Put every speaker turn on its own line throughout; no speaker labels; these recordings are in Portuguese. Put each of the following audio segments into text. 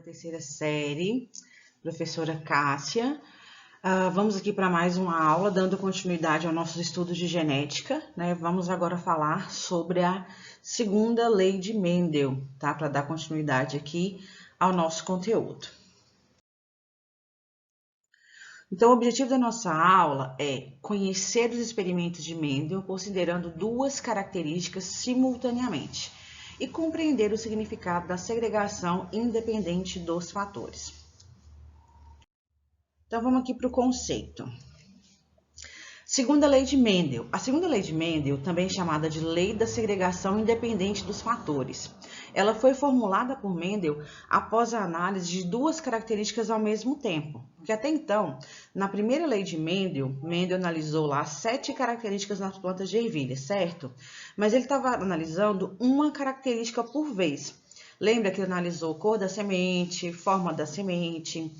terceira série, professora Cássia. Vamos aqui para mais uma aula, dando continuidade aos nossos estudos de genética, né? Vamos agora falar sobre a segunda lei de Mendel, tá? Para dar continuidade aqui ao nosso conteúdo. Então, o objetivo da nossa aula é conhecer os experimentos de Mendel, considerando duas características simultaneamente, e compreender o significado da segregação independente dos fatores. Então, vamos aqui para o conceito. Segunda lei de Mendel. A segunda lei de Mendel, também chamada de lei da segregação independente dos fatores. Ela foi formulada por Mendel após a análise de duas características ao mesmo tempo. Porque até então, na primeira lei de Mendel, Mendel analisou lá 7 características nas plantas de ervilha, certo? Mas ele estava analisando uma característica por vez. Lembra que ele analisou cor da semente, forma da semente,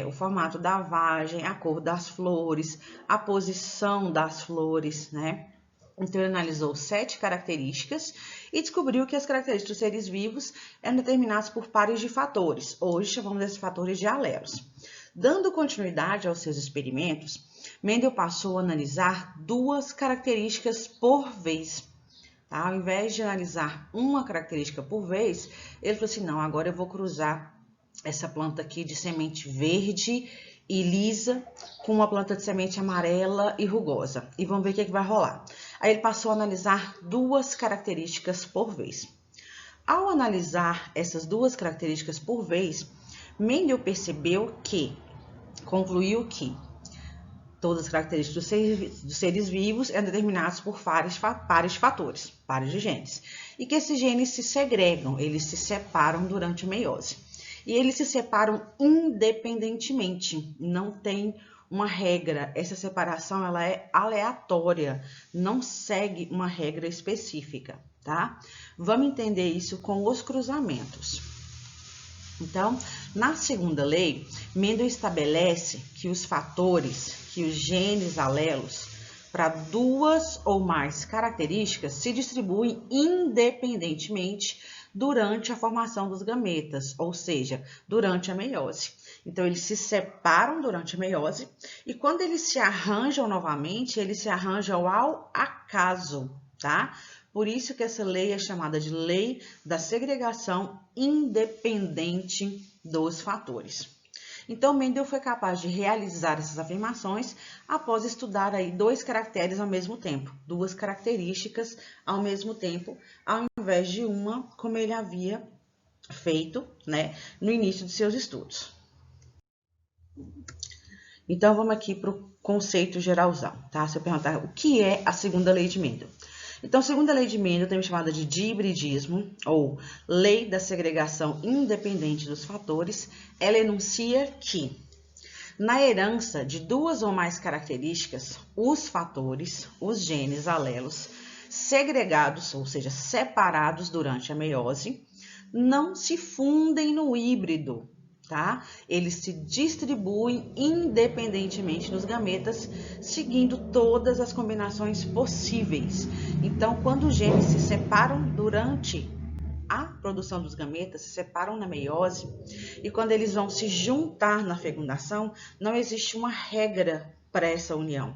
o formato da vagem, a cor das flores, a posição das flores, né? Então, ele analisou 7 características e descobriu que as características dos seres vivos eram determinadas por pares de fatores. Hoje, chamamos esses fatores de alelos. Dando continuidade aos seus experimentos, Mendel passou a analisar duas características por vez. Tá? Ao invés de analisar uma característica por vez, ele falou assim, não, agora eu vou cruzar essa planta aqui de semente verde e lisa com uma planta de semente amarela e rugosa. E vamos ver o que vai rolar. Aí ele passou a analisar duas características por vez. Ao analisar essas duas características por vez, Mendel concluiu que todas as características dos seres vivos eram determinadas por pares de fatores, pares de genes. E que esses genes se segregam, eles se separam durante a meiose. E eles se separam independentemente, não tem uma regra. Essa separação ela é aleatória, não segue uma regra específica, tá? Vamos entender isso com os cruzamentos. Então, na segunda lei, Mendel estabelece que os fatores, que os genes alelos, para duas ou mais características, se distribuem independentemente durante a formação dos gametas, ou seja, durante a meiose. Então, eles se separam durante a meiose e quando eles se arranjam novamente, eles se arranjam ao acaso, tá? Por isso que essa lei é chamada de lei da segregação independente dos fatores. Então, Mendel foi capaz de realizar essas afirmações após estudar aí dois caracteres ao mesmo tempo, duas características ao mesmo tempo, ao invés de uma, como ele havia feito, né, no início de seus estudos. Então, vamos aqui para o conceito geralzão, tá? Se eu perguntar o que é a segunda lei de Mendel. Então, a segunda lei de Mendel, também chamada de dihibridismo, ou lei da segregação independente dos fatores, ela enuncia que, na herança de duas ou mais características, os fatores, os genes alelos, segregados, ou seja, separados durante a meiose, não se fundem no híbrido, tá? Eles se distribuem independentemente nos gametas, seguindo todas as combinações possíveis. Então, quando os genes se separam durante a produção dos gametas, se separam na meiose, e quando eles vão se juntar na fecundação, não existe uma regra para essa união.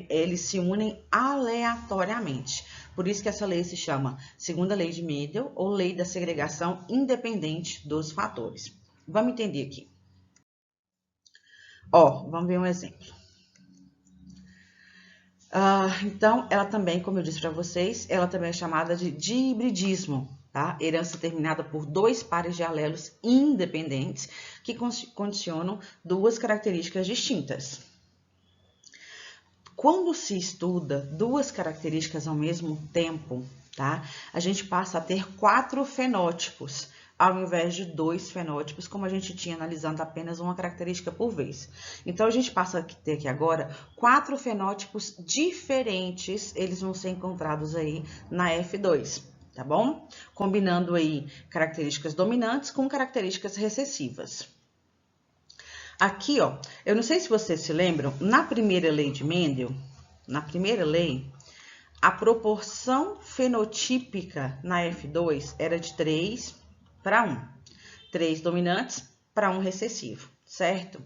Eles se unem aleatoriamente. Por isso que essa lei se chama segunda lei de Mendel, ou lei da segregação independente dos fatores. Vamos entender aqui. Vamos ver um exemplo. Então, ela também, como eu disse para vocês, ela também é chamada de dihibridismo, tá? Herança determinada por dois pares de alelos independentes que condicionam duas características distintas. Quando se estuda duas características ao mesmo tempo, tá? A gente passa a ter 4 fenótipos, ao invés de 2 fenótipos, como a gente tinha analisando apenas uma característica por vez. Então, a gente passa a ter aqui agora 4 fenótipos diferentes, eles vão ser encontrados aí na F2, tá bom? Combinando aí características dominantes com características recessivas. Aqui, eu não sei se vocês se lembram, na primeira lei de Mendel, na primeira lei, a proporção fenotípica na F2 era de 3 para 1. 3 dominantes para 1 recessivo, certo?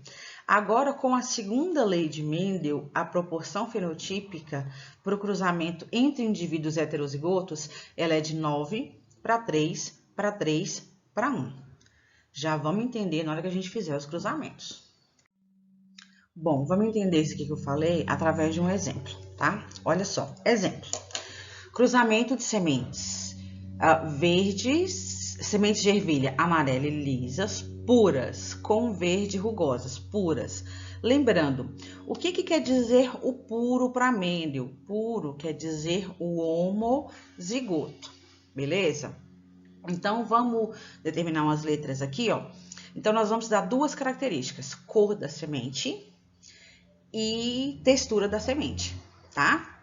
Agora, com a segunda lei de Mendel, a proporção fenotípica para o cruzamento entre indivíduos heterozigotos, ela é de 9 para 3 para 3 para 1. Já vamos entender na hora que a gente fizer os cruzamentos. Bom, vamos entender isso aqui que eu falei através de um exemplo, tá? Olha só, exemplo. Cruzamento de sementes verdes, sementes de ervilha amarela e lisas, puras, com verde rugosas, puras. Lembrando, o que quer dizer o puro para Mendel? Puro quer dizer o homozigoto, beleza? Então, vamos determinar umas letras aqui, ó. Então, nós vamos dar duas características, cor da semente e textura da semente, tá?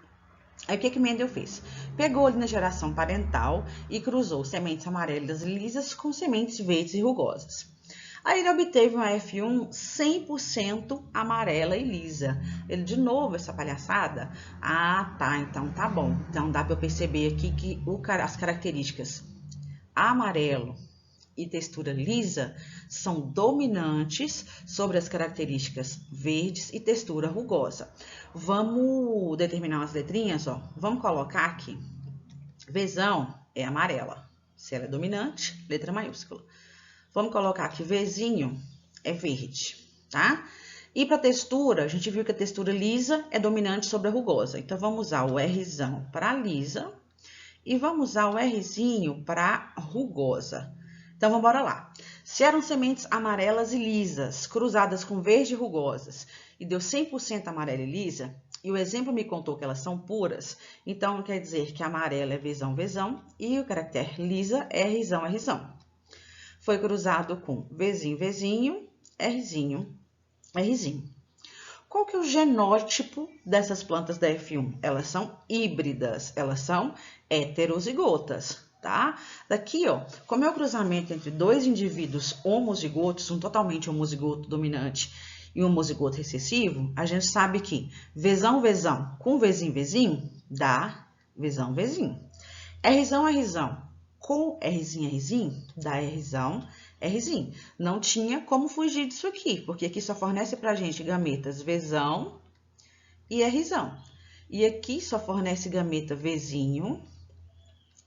Aí, o que Mendel fez? Pegou ali na geração parental e cruzou sementes amarelas lisas com sementes verdes e rugosas. Aí, ele obteve uma F1 100% amarela e lisa. Ele, de novo, essa palhaçada? Ah, tá, então tá bom. Então, dá para eu perceber aqui que as características amarelo e textura lisa são dominantes sobre as características verdes e textura rugosa. Vamos determinar umas letrinhas, ó. Vamos colocar aqui. Vzão é amarela. Se ela é dominante, letra maiúscula. Vamos colocar aqui Vzinho é verde, tá? E para textura, a gente viu que a textura lisa é dominante sobre a rugosa. Então, vamos usar o Rzão para lisa e vamos usar o Rzinho para rugosa. Então, vamos embora lá. Se eram sementes amarelas e lisas, cruzadas com verde e rugosas, e deu 100% amarela e lisa, e o exemplo me contou que elas são puras, então quer dizer que amarela é Vzão, Vzão, e o caractere lisa é Rzão, Rzão. Foi cruzado com Vzinho, Vzinho, Rzinho, Rzinho. Qual que é o genótipo dessas plantas da F1? Elas são híbridas, elas são heterozigotas, tá? Daqui, ó, como é o cruzamento entre dois indivíduos homozigotos, um totalmente homozigoto dominante e um homozigoto recessivo, a gente sabe que Vzão, Vzão com Vzinho, Vzinho dá Vzão, Vzinho. Rzão, Rzão com Rzinho, Rzinho dá Rzão, Rzinho. Não tinha como fugir disso aqui, porque aqui só fornece pra gente gametas Vzão e Rzão. E aqui só fornece gameta Vzinho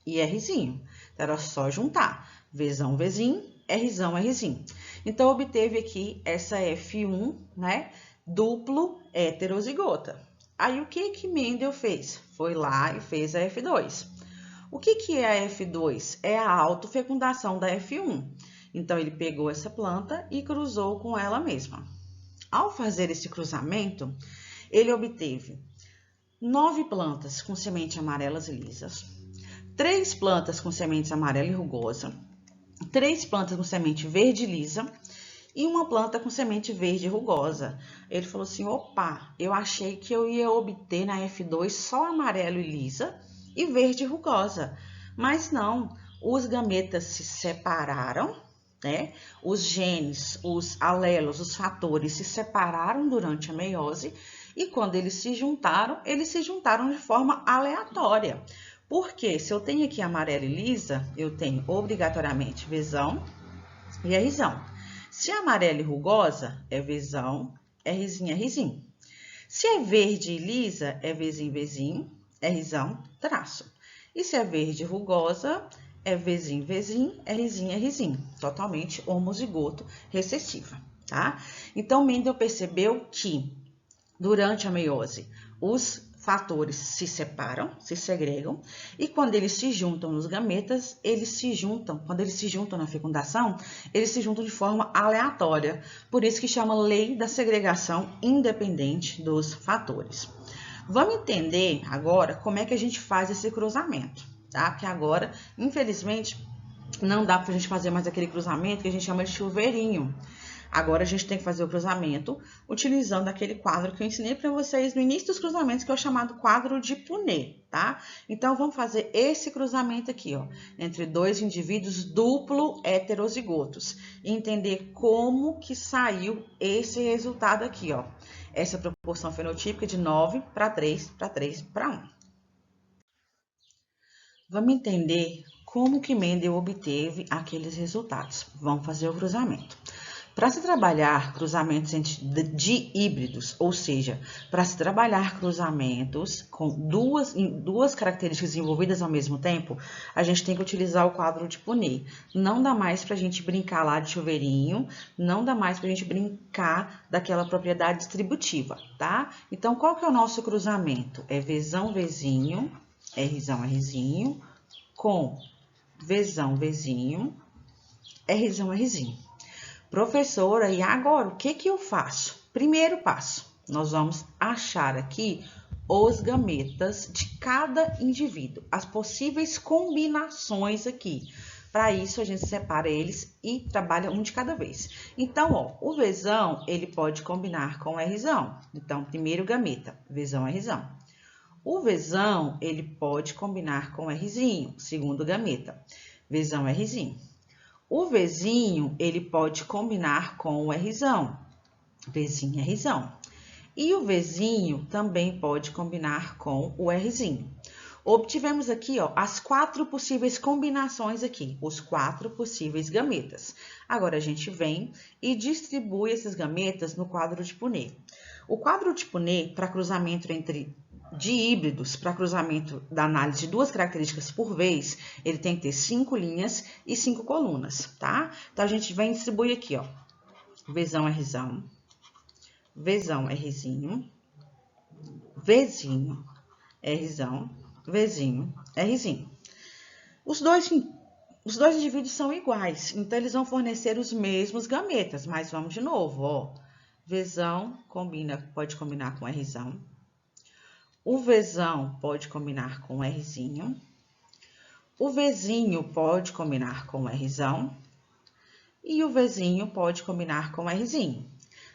e Rzinho. Então, era só juntar Vzão, Vzinho, Rzão, Rzinho. Então, obteve aqui essa F1, né, duplo heterozigota. Aí, o que Mendel fez? Foi lá e fez a F2. O que é a F2? É a autofecundação da F1. Então, ele pegou essa planta e cruzou com ela mesma. Ao fazer esse cruzamento, ele obteve 9 plantas com semente amarelas e lisas, 3 plantas com sementes amarela e rugosa, 3 plantas com semente verde e lisa e uma planta com semente verde e rugosa. Ele falou assim, opa, eu achei que eu ia obter na F2 só amarelo e lisa e verde e rugosa, mas não, os gametas se separaram, né? Os genes, os alelos, os fatores se separaram durante a meiose e quando eles se juntaram de forma aleatória. Porque se eu tenho aqui amarela e lisa, eu tenho obrigatoriamente Vzão e Rzão. Se é amarela e rugosa, é Vzão, Rzinho, Rzinho. Se é verde e lisa, é Vzinho, Vzinho, Rzão, traço. E se é verde e rugosa, é Vzinho, Vzinho, Rzinho, Rzinho. Totalmente homozigoto recessiva, tá? Então, Mendel percebeu que, durante a meiose, os fatores se separam, se segregam, e quando eles se juntam nos gametas, quando eles se juntam na fecundação, eles se juntam de forma aleatória. Por isso que chama lei da segregação independente dos fatores. Vamos entender agora como é que a gente faz esse cruzamento, tá? Porque agora, infelizmente, não dá pra gente fazer mais aquele cruzamento que a gente chama de chuveirinho. Agora, a gente tem que fazer o cruzamento utilizando aquele quadro que eu ensinei para vocês no início dos cruzamentos, que é o chamado quadro de Punnett, tá? Então, vamos fazer esse cruzamento aqui, ó, entre dois indivíduos duplo heterozigotos. E entender como que saiu esse resultado aqui, ó. Essa proporção fenotípica de 9 para 3 para 3 para 1. Vamos entender como que Mendel obteve aqueles resultados? Vamos fazer o cruzamento. Para se trabalhar cruzamentos de híbridos, ou seja, para se trabalhar cruzamentos com duas características envolvidas ao mesmo tempo, a gente tem que utilizar o quadro de Punnett. Não dá mais para a gente brincar lá de chuveirinho, não dá mais para a gente brincar daquela propriedade distributiva, tá? Então, qual que é o nosso cruzamento? É Vzão, Vzinho, Rzão, Rzinho, com Vzão, Vzinho, Rzão, Rzinho. Professora, e agora o que eu faço? Primeiro passo, nós vamos achar aqui os gametas de cada indivíduo, as possíveis combinações aqui. Para isso, a gente separa eles e trabalha um de cada vez. Então, ó, o Vzão, ele pode combinar com o Rzão. Então, primeiro gameta, Vzão, Rzão. O Vzão, ele pode combinar com o Rzinho, segundo gameta, Vzão, Rzinho. O Vzinho, ele pode combinar com o Rzão, Vzinho, Rzão. E o Vzinho também pode combinar com o Rzinho. Obtivemos aqui, ó, as 4 possíveis combinações aqui, os 4 possíveis gametas. Agora, a gente vem e distribui esses gametas no quadro de Punnett. O quadro de Punnett, para cruzamento de híbridos, para cruzamento da análise de 2 características por vez, ele tem que ter 5 linhas e 5 colunas, tá? Então, a gente vem distribuir aqui, ó, Vzão, Rzão, Vzão, Rzinho, Vzinho, Rzão, Vzinho, Rzinho. Os dois indivíduos são iguais, então, eles vão fornecer os mesmos gametas, mas vamos de novo, ó. Vzão pode combinar com Rzão. O Vzão pode combinar com o Rzinho. O Vzinho pode combinar com o Rzão. E o Vzinho pode combinar com o Rzinho.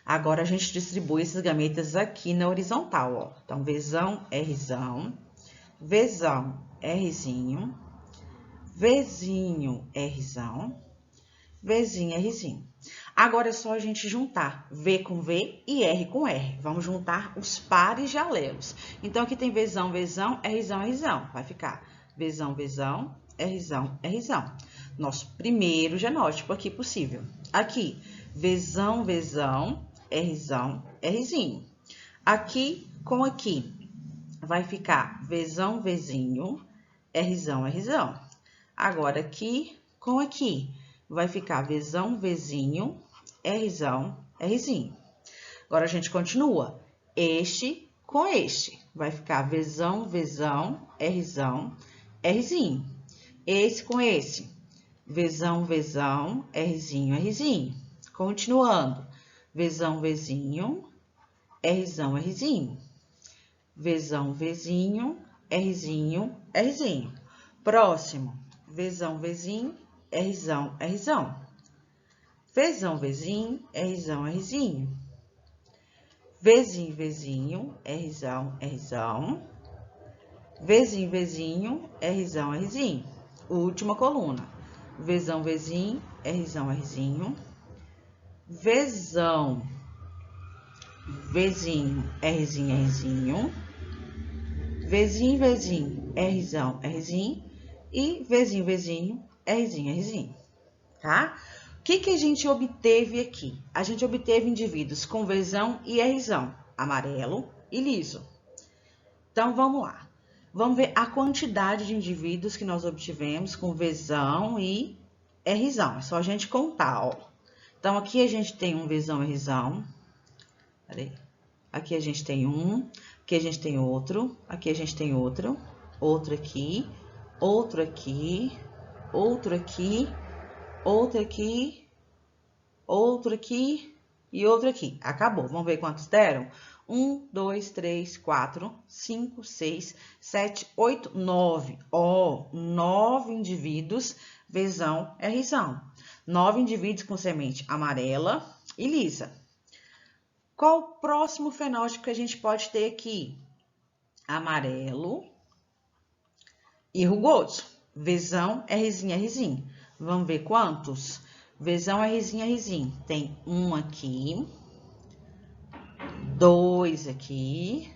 Agora, a gente distribui esses gametas aqui na horizontal, ó. Então, Vzão, Rzão. Vzão, Rzinho. Vzinho, Rzão. Vzinho, Rzinho. Agora, é só a gente juntar V com V e R com R. Vamos juntar os pares de alelos. Então, aqui tem Vzão, Vzão, Rzão, Rzão. Vai ficar Vzão, Vzão, Rzão, Rzão. Nosso primeiro genótipo aqui possível. Aqui, Vzão, Vzão, Rzão, Rzinho. Aqui com aqui, vai ficar Vzão, Vzinho, Rzão, Rzão. Agora, aqui com aqui, vai ficar Vzão, Vzinho, Rzão, Rzinho. Agora, a gente continua. Este com este. Vai ficar Vzão, Vzão, Rzão, Rzinho. Esse com esse. Vzão, Vzão, Rzinho, Rzinho. Continuando. Vzão, Vzinho, Rzão, Rzinho. Vzão, Vzinho, Rzinho, Rzinho. Próximo. Vzão, Vzinho, Rzão, Rzão. Vzão, Vzinho, Rzão, Rzinho. Vzinho, Vzinho, Rzão, Rzão. Vzinho, Vzinho, Rzão, Rzinho. Última coluna. Vzão, Vzinho, Rzão, Rzinho. Vzão, Vzinho, Rzinho, Rzinho. Vzinho, Vzinho, Rzão, Rzinho. E Vzinho, Vzinho, Rzinho, Rzinho. Tá? O que a gente obteve aqui? A gente obteve indivíduos com Vzão e Rzão, amarelo e liso. Então, vamos lá. Vamos ver a quantidade de indivíduos que nós obtivemos com Vzão e Rzão. É só a gente contar, ó. Então, aqui a gente tem um Vzão e Rzão. Peraí. Aqui a gente tem um, aqui a gente tem outro, aqui a gente tem outro, outro aqui, outro aqui, outro aqui, outro aqui, outro aqui e outro aqui. Acabou. Vamos ver quantos deram? 1, 2, 3, 4, 5, 6, 7, 8, 9. Ó, 9 indivíduos Vzão, Rzão. 9 indivíduos com semente amarela e lisa. Qual o próximo fenótipo que a gente pode ter aqui? Amarelo e rugoso. Vzão, Rzinho, Rzinho. Vamos ver quantos? Vzão, Rzinho, Rzinho. Tem um aqui. 2 aqui.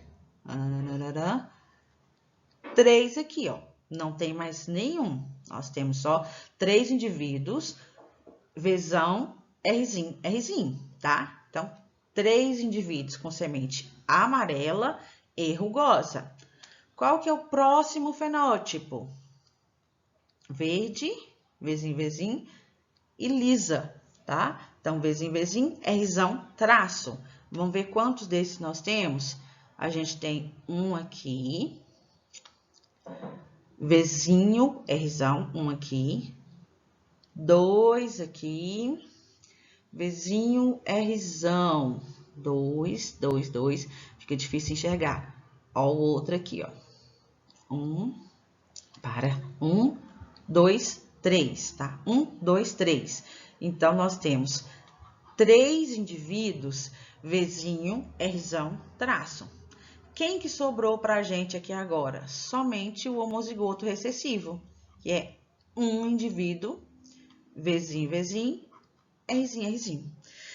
3 aqui, ó. Não tem mais nenhum. Nós temos só 3 indivíduos, Vzão, Rzinho, tá? Então, 3 indivíduos com semente amarela e rugosa. Qual que é o próximo fenótipo? Verde, Vzinho e lisa, tá? Então, Vzinho, Rzão, traço. Vamos ver quantos desses nós temos? A gente tem um aqui, Vzinho, Rzão, um aqui, 2 aqui, Vzinho, Rzão, 2, fica difícil enxergar. Ó, o outro aqui, ó. 1, 2, 3, tá? 1, 2, 3. Então, nós temos 3 indivíduos, Vzinho, Rzão, traço. Quem que sobrou pra gente aqui agora? Somente o homozigoto recessivo, que é um indivíduo, Vzinho, Rzinho.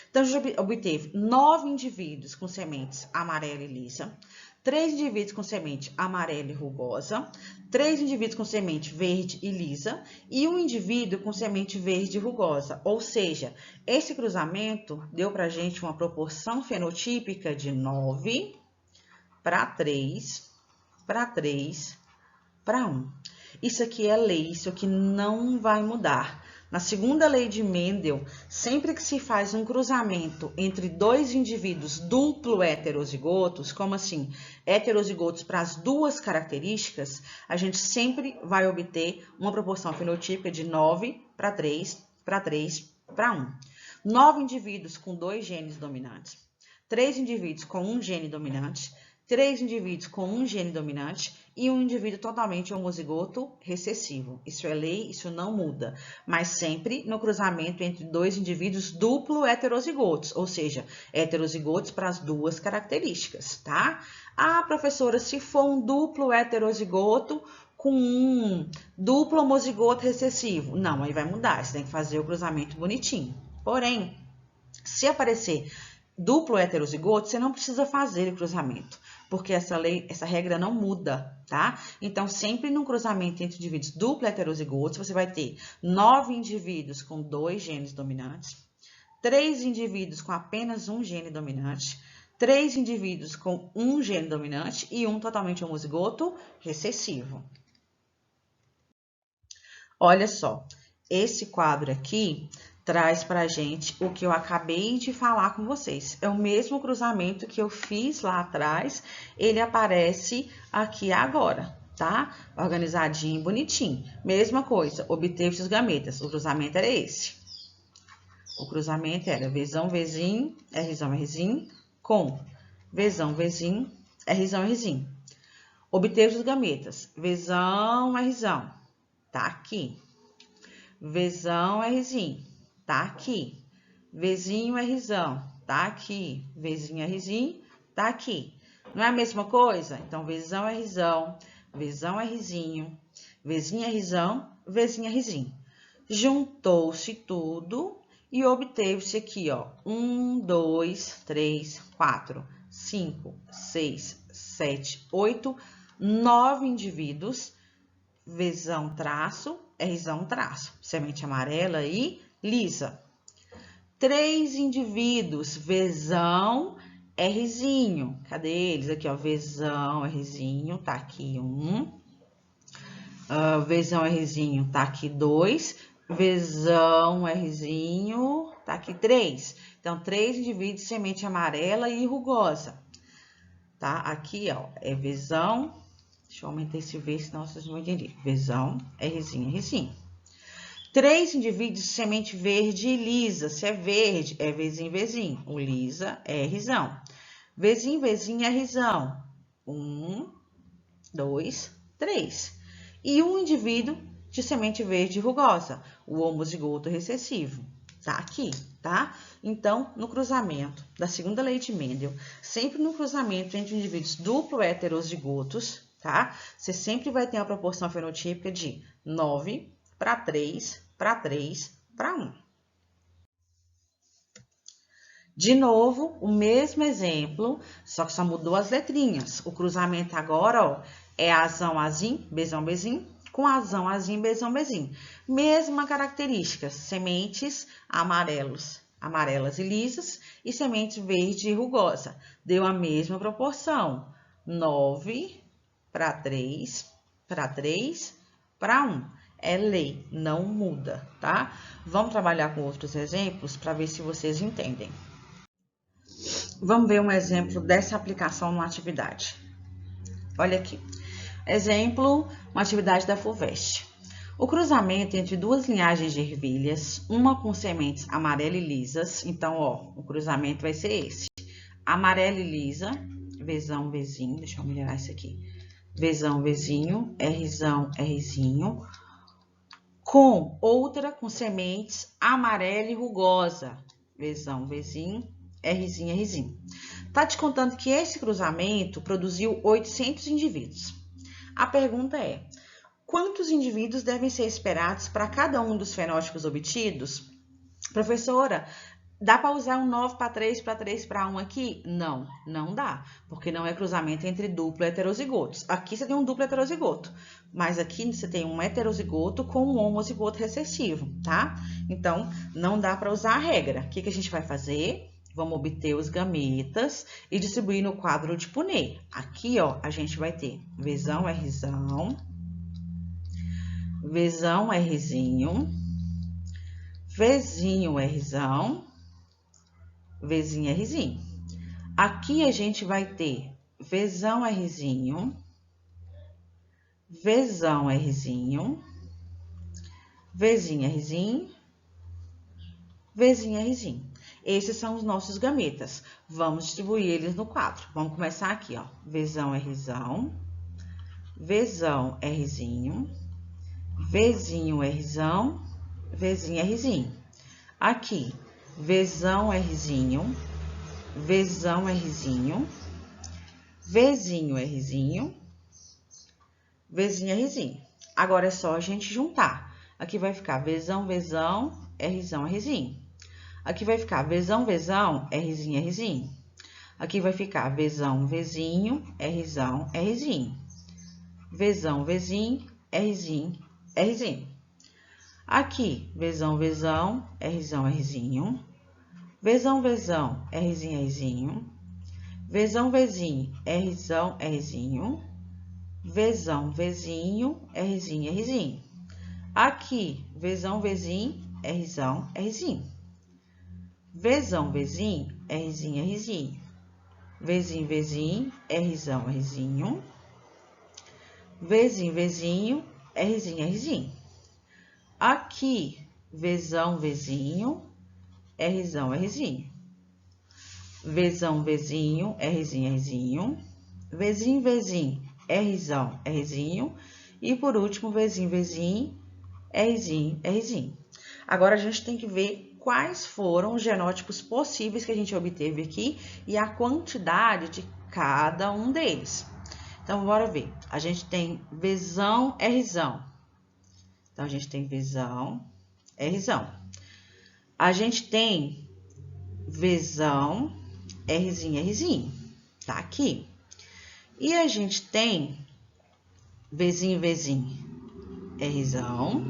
Então, a gente obteve 9 indivíduos com sementes amarela e lisa, 3 indivíduos com semente amarela e rugosa, 3 indivíduos com semente verde e lisa e um indivíduo com semente verde e rugosa. Ou seja, esse cruzamento deu pra gente uma proporção fenotípica de 9 para 3, para 3, para 1. Isso aqui é lei, isso aqui não vai mudar. Na segunda lei de Mendel, sempre que se faz um cruzamento entre 2 indivíduos duplo heterozigotos, como assim, heterozigotos para as 2 características, a gente sempre vai obter uma proporção fenotípica de 9 para 3, para 3, para 1. 9 indivíduos com 2 genes dominantes, 3 indivíduos com 1 gene dominante, 3 indivíduos com 1 gene dominante e um indivíduo totalmente homozigoto recessivo. Isso é lei, isso não muda, mas sempre no cruzamento entre 2 indivíduos duplo heterozigotos, ou seja, heterozigotos para as 2 características, tá? Ah, professora, se for um duplo heterozigoto com um duplo homozigoto recessivo, não, aí vai mudar, você tem que fazer o cruzamento bonitinho. Porém, se aparecer duplo heterozigoto, você não precisa fazer o cruzamento, porque essa regra não muda, tá? Então, sempre no cruzamento entre indivíduos duplo heterozigotos, você vai ter 9 indivíduos com 2 genes dominantes, 3 indivíduos com apenas 1 gene dominante, 3 indivíduos com 1 gene dominante e um totalmente homozigoto recessivo. Olha só, esse quadro aqui traz pra gente o que eu acabei de falar com vocês. É o mesmo cruzamento que eu fiz lá atrás, ele aparece aqui agora, tá? Organizadinho, bonitinho. Mesma coisa, obteve os gametas. O cruzamento era esse. O cruzamento era Vzão, Vzinho, Rzão, Rzinho, com Vzão, Vzinho, Rzão, Rzinho. Obteve os gametas. Vzão, Rzão, tá aqui. Vzão, Rzinho. Tá aqui. Vzinho, Rzão, tá aqui. Vzinho, Rzinho, tá aqui. Não é a mesma coisa? Então, Vzão, Rzão, Vzão, Rzinho, Vzinho, Rzão, Vzinho, Rzinho. Juntou-se tudo e obteve-se aqui, ó, 1, 2, 3, 4, 5, 6, 7, 8, 9 indivíduos, Vzão, traço, Rzão, traço, semente amarela e lisa. 3 indivíduos, Vzão, Rzinho. Cadê eles? Aqui, ó, Vzão, Rzinho, tá aqui 1. Vzão, Rzinho, tá aqui 2. Vzão, Rzinho, tá aqui 3. Então, 3 indivíduos, semente amarela e rugosa. Tá? Aqui, ó, é Vzão. Deixa eu aumentar esse V, senão vocês vão entender. Vzão, Rzinho, Rzinho. 3 indivíduos de semente verde e lisa. Se é verde, é Vzinho. O lisa é Rzão. Vzinho, Rzão. 1, 2, 3. E um indivíduo de semente verde e rugosa. O homozigoto recessivo. Tá aqui, tá? Então, no cruzamento da segunda lei de Mendel, sempre no cruzamento entre indivíduos duplo heterozigotos, tá? Você sempre vai ter uma proporção fenotípica de 9 para 3, para 3, para 1. De novo, o mesmo exemplo, só que só mudou as letrinhas. O cruzamento agora, ó, é Azão, Azim, Bzão, Bzinho, com azão, azinho, bezão, bezinho. Mesma característica, sementes amarelas e lisas e semente verde e rugosa. Deu a mesma proporção, 9 para 3, para 3, para 1. É lei, não muda, tá? Vamos trabalhar com outros exemplos para ver se vocês entendem. Vamos ver um exemplo dessa aplicação numa atividade. Olha aqui. Exemplo, uma atividade da FUVEST. O cruzamento entre duas linhagens de ervilhas, uma com sementes amarela e lisas. Então, ó, o cruzamento vai ser esse. Amarela e lisa, Vzão, Vzinho. Deixa eu melhorar isso aqui. Vzão, Vzinho, Rzão, Rzinho. Com outra com sementes amarela e rugosa. Vzão, Vzinho, Rzinho, Rzinho. Tá te contando que esse cruzamento produziu 800 indivíduos. A pergunta é, quantos indivíduos devem ser esperados para cada um dos fenótipos obtidos? Professora, dá para usar um 9 para 3 para 3 para 1 aqui? Não, não dá, porque não é cruzamento entre duplo e heterozigotos. Aqui você tem um duplo heterozigoto, mas aqui você tem um heterozigoto com um homozigoto recessivo, tá? Então, não dá para usar a regra. O que a gente vai fazer? Vamos obter os gametas e distribuir no quadro de Punnett. Aqui, ó, a gente vai ter Vzão, Rzão, Vzão, Rzinho, Vzinho, Rzão, Vzinho, Rzinho. Aqui a gente vai ter Vzão, Rzinho, Vzão, Rzinho, Vzinho, Rzinho, Vzinho, Rzinho. Esses são os nossos gametas. Vamos distribuir eles no quadro. Vamos começar aqui, ó. Vzão, Rzão, Vzão, Rzinho, Vzinho, Rzão, Vzinho, Rzinho. Aqui, Vzão, Rzinho, Vzão, Rzinho, Vzinho, Rzinho, Vzinho, Rzinho. Agora é só a gente juntar. Aqui vai ficar Vzão, Vzão, Rzão, Rzinho. Aqui vai ficar Vzão, Vzão, Rzinho, Rzinho. Aqui vai ficar Vzão, Vzinho, Rzão, Rzinho. Vzão, Vzinho, Rzinho, Rzinho. Aqui, Vzão, Vzão, Rzão, Rzinho. Vzão, Vzão, Rzinho, Rzinho. Vzão, Vzinho, Rzão, Rzinho. Vzão, Vzinho, Rzinho, Rzinho. Aqui, Vzão, Vzinho, Rzão, Rzinho. Vzão, Vzinho, Rzinho, Rzinho. Vzinho, Vzinho, Rzão, Rzinho. Vzinho, Vzinho, Rzinho, Rzinho. Aqui, Vzão, Vzinho, Rzão, Rzinho. Vzão, Vzinho, Rzinho, Rzinho. Vzinho, Vzinho, Rzão, Rzinho. E por último, Vzinho, Vzinho, Rzinho, Rzinho. Agora a gente tem que ver quais foram os genótipos possíveis que a gente obteve aqui e a quantidade de cada um deles. Então, bora ver. A gente tem Vzão, Rzão. Então, a gente tem Vzão, Rzão. A gente tem Vzão, Rzinho, Rzinho. Tá aqui. E a gente tem Vzinho, Vzinho, Rzão.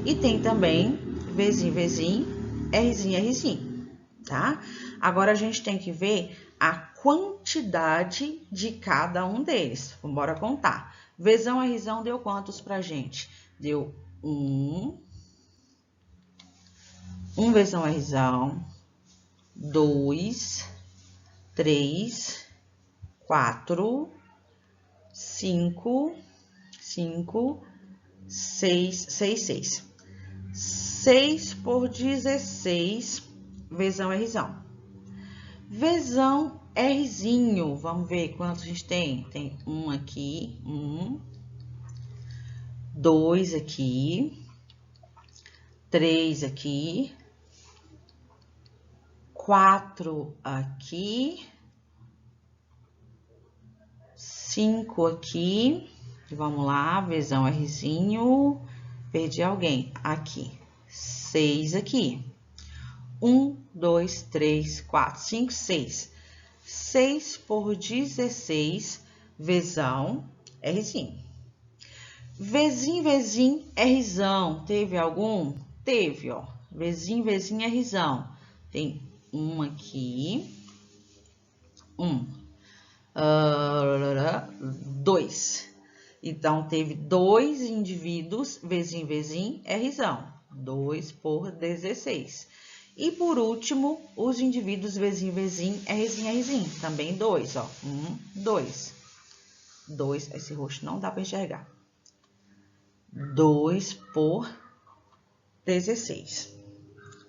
E tem também Vzinho, Vzinho, Rzinho, Rzinho, tá? Agora, a gente tem que ver a quantidade de cada um deles. Vamos embora contar. Vzão, Rzão deu quantos pra gente? Deu 1. 1 Vzão, Rzão. 2, 3, 4, 5, 6, 6. 6 por 16, Vzão, Rzão. Vzão, Rzinho, vamos ver quantos a gente tem. Tem 1 aqui, 1, 2 aqui, 3 aqui, 4 aqui, 5 aqui. Vamos lá, Vzão, Rzinho. Perdi alguém. Aqui. 6 aqui. 1, 2, 3, 4, 5, 6. 6 por 16, Vzão, Rzinho. Vzinho, Rzão. Teve algum? Teve, ó. Vzinho, Rzão. Tem um aqui. Dois. Então, teve dois indivíduos, Vzinho, Rzão. 2 por 16. E, por último, os indivíduos Vzinho, Rzinho. Também 2, ó. 2. 2, esse roxo não dá para enxergar. 2 por 16.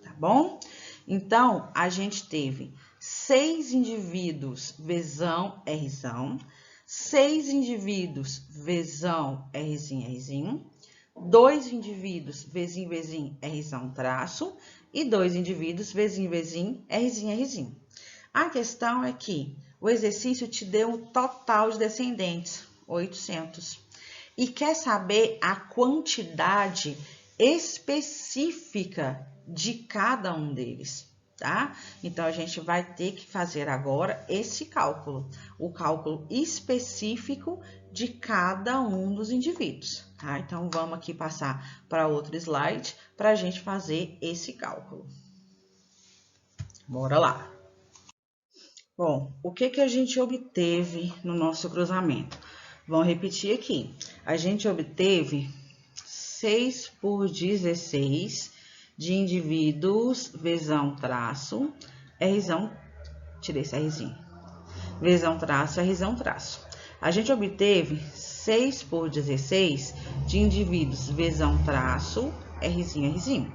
Tá bom? Então, a gente teve 6 indivíduos Vzão, Rzão, 6 indivíduos Vzão, Rzinho, 2 indivíduos Vzinho, Rzão traço e 2 indivíduos Vzinho, Rzinho. A questão é que o exercício te deu um total de descendentes, 800. E quer saber a quantidade específica de cada um deles, tá? Então, a gente vai ter que fazer agora esse cálculo, o cálculo específico de cada um dos indivíduos, tá? Então, vamos aqui passar para outro slide para a gente fazer esse cálculo. Bora lá. Bom, o que a gente obteve no nosso cruzamento? Vamos repetir aqui. A gente obteve 6 por 16 de indivíduos Vzão traço, Rzão, tirei esse Rzinho, Vzão traço, Rzão traço. A gente obteve 6 por 16 de indivíduos Vzão traço, Rzinho.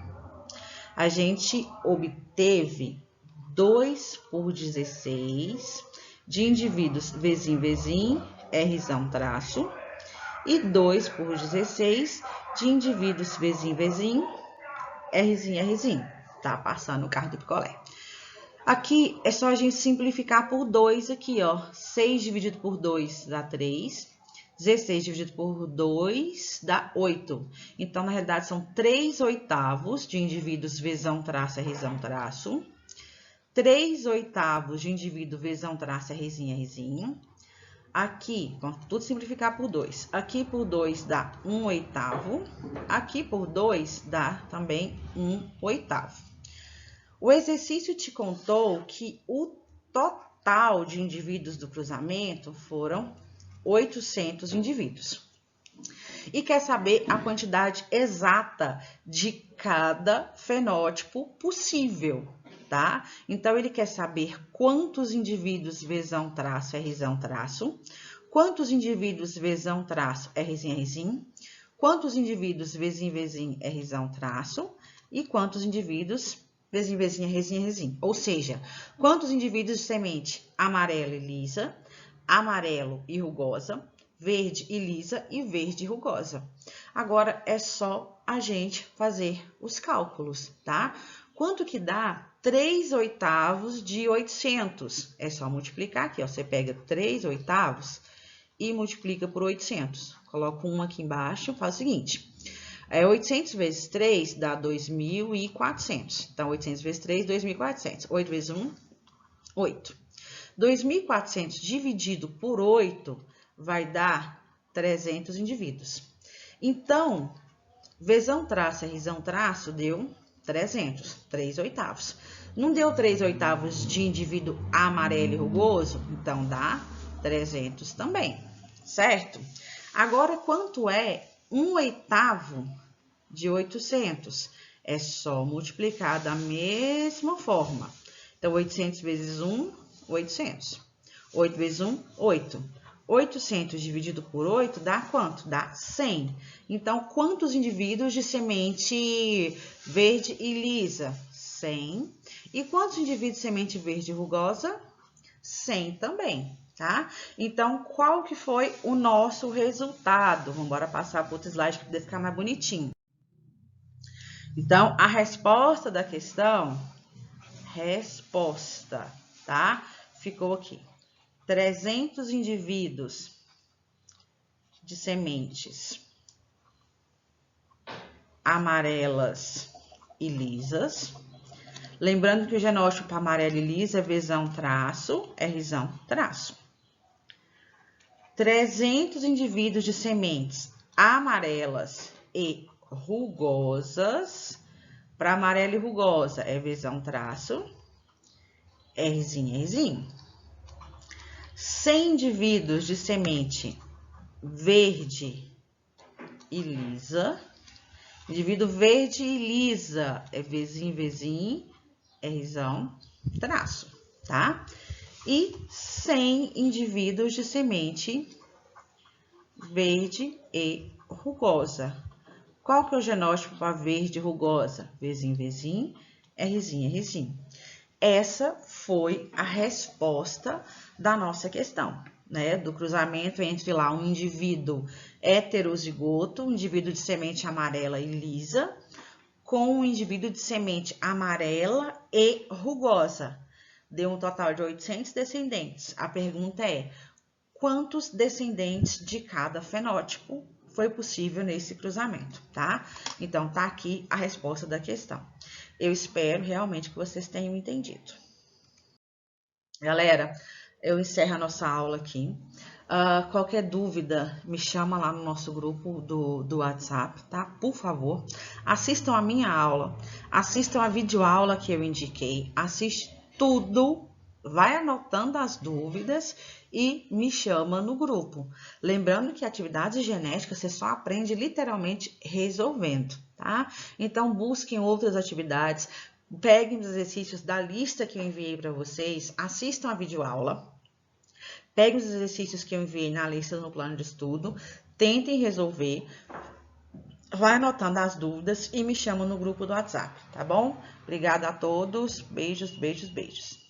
A gente obteve 2 por 16 de indivíduos Vzinho, Rzão traço, e 2 por 16 de indivíduos Vzinho, Rzinho. Tá passando o carro do picolé. Aqui é só a gente simplificar por 2 aqui, ó. 6 dividido por 2 dá 3. 16 dividido por 2 dá 8. Então, na realidade, são 3 oitavos de indivíduos Vzão traço, Rzão traço. 3 oitavos de indivíduo Vzão traço, Rzinho. Aqui, vamos tudo simplificar por 2. Aqui por 2 dá 1 oitavo. Aqui por 2 dá também 1 oitavo. O exercício te contou que o total de indivíduos do cruzamento foram 800 indivíduos. E quer saber a quantidade exata de cada fenótipo possível, tá? Então, ele quer saber quantos indivíduos Vzão traço, Rzão traço, quantos indivíduos Vzão traço, Rzinho, quantos indivíduos Vzinho, Rzão traço e quantos indivíduos Vzinho, Rzinho. Ou seja, quantos indivíduos de semente amarela e lisa, amarelo e rugosa, verde e lisa e verde e rugosa. Agora, é só a gente fazer os cálculos, tá? Quanto que dá 3 oitavos de 800? É só multiplicar aqui, ó. Você pega 3 oitavos e multiplica por 800. Coloca 1 aqui embaixo, faz o seguinte. 800 vezes 3 dá 2.400. Então, 800 vezes 3, 2.400. 8 vezes 1, 8. 2.400 dividido por 8 vai dar 300 indivíduos. Então, Vzão traço, Rzão traço deu 300, 3 oitavos. Não deu 3 oitavos de indivíduo amarelo e rugoso? Então, dá 300 também, certo? Agora, quanto é 1 oitavo de 800? É só multiplicar da mesma forma. Então, 800 vezes 1, 800. 8 vezes 1, 8. 800 dividido por 8 dá quanto? Dá 100. Então, quantos indivíduos de semente verde e lisa? 100. E quantos indivíduos de semente verde e rugosa? 100 também, tá? Então, qual que foi o nosso resultado? Vamos embora passar para outro slide para poder ficar mais bonitinho. Então, a resposta da questão, tá? Ficou aqui. 300 indivíduos de sementes amarelas e lisas. Lembrando que o genótipo amarelo e lisa é Vzão traço, Rzão traço. 300 indivíduos de sementes amarelas e rugosas. Para amarela e rugosa é Vzão traço, Rzinho, Rzinho. 100 indivíduos de semente verde e lisa. Indivíduo verde e lisa é Vzinho, Vzinho, Rzão, traço, tá? E 100 indivíduos de semente verde e rugosa. Qual que é o genótipo para verde e rugosa? Vzinho, Vzinho, Rzinho, Rzinho. Essa foi a resposta da nossa questão, né? Do cruzamento entre lá um indivíduo heterozigoto, um indivíduo de semente amarela e lisa, com um indivíduo de semente amarela e rugosa. Deu um total de 800 descendentes. A pergunta é: quantos descendentes de cada fenótipo foi possível nesse cruzamento, tá? Então, tá aqui a resposta da questão. Eu espero realmente que vocês tenham entendido. Galera, eu encerro a nossa aula aqui. Qualquer dúvida, me chama lá no nosso grupo do WhatsApp, tá? Por favor, assistam a minha aula, assistam a videoaula que eu indiquei, assiste tudo, vai anotando as dúvidas e me chama no grupo. Lembrando que atividades genéticas você só aprende literalmente resolvendo, tá? Então, busquem outras atividades, peguem os exercícios da lista que eu enviei para vocês, assistam a videoaula, peguem os exercícios que eu enviei na lista no plano de estudo, tentem resolver, vai anotando as dúvidas e me chama no grupo do WhatsApp, tá bom? Obrigada a todos, beijos, beijos, beijos.